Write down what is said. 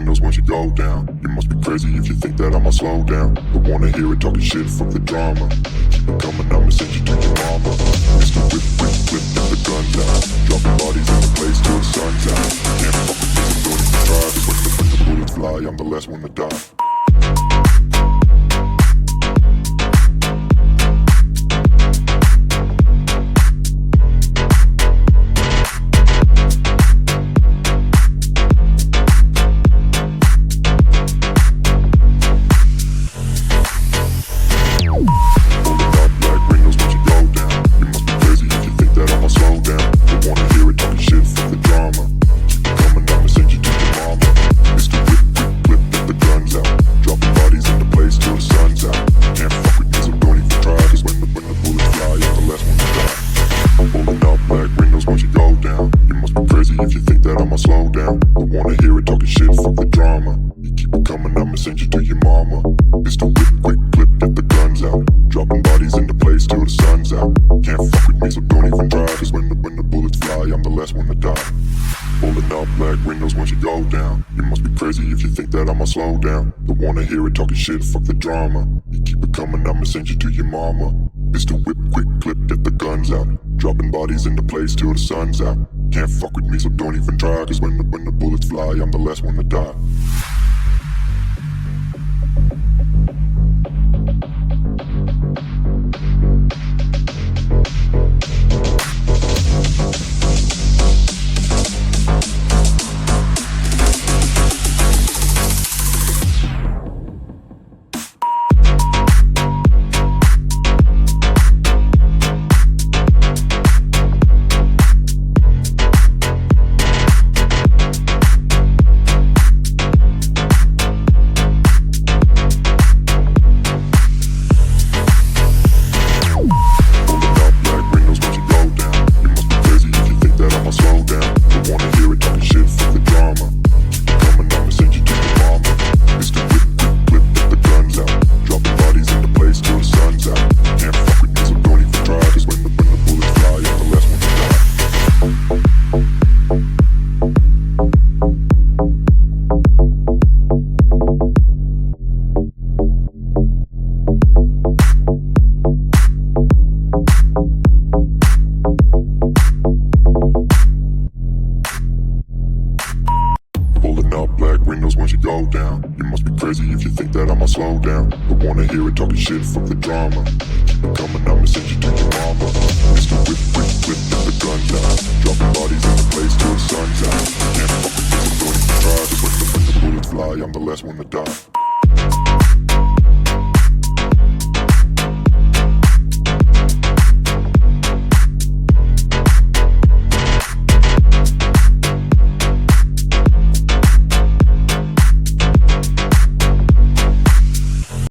windows once you go down. You must be crazy if you think that I'ma slow down. Don't wanna hear it talking shit, fuck the drama. Keep it coming, I'ma send you to your mama. Mr. Whip, whip, whip, get the guns out. Dropping bodies in the place till the sun's out. Can't fuck with me, so don't even try. Cause when the bullets fly, I'm the last one to die. If you think that I'ma slow down, don't wanna hear it talking shit, fuck the drama. You keep it coming, I'ma send you to your mama. Mr. Whip, quick clip, get the guns out. Dropping bodies into place till the sun's out. Can't fuck with me, so don't even try. Cause when the bullets fly, I'm the last one to die. Pulling up black windows once you go down. You must be crazy if you think that I'ma slow down. Don't wanna hear it talking shit, fuck the drama. You keep it coming, I'ma send you to your mama. Mr. Whip, quick clip, get the guns out. Dropping bodies into place till the sun's out. Can't fuck with me, so don't even try. Cause when the bullets fly, I'm the last one to die. Windows once you go down. You must be crazy if you think that I'ma slow down. Don't wanna hear it talking shit, fuck the drama. Keep it coming, I'ma send you to your mama. Mr. Whip, whip, whip, get the guns out. Dropping bodies in the place till the sun's out. Can't fuck with me, so don't even try. Cause when the bullets fly, I'm the last one to die.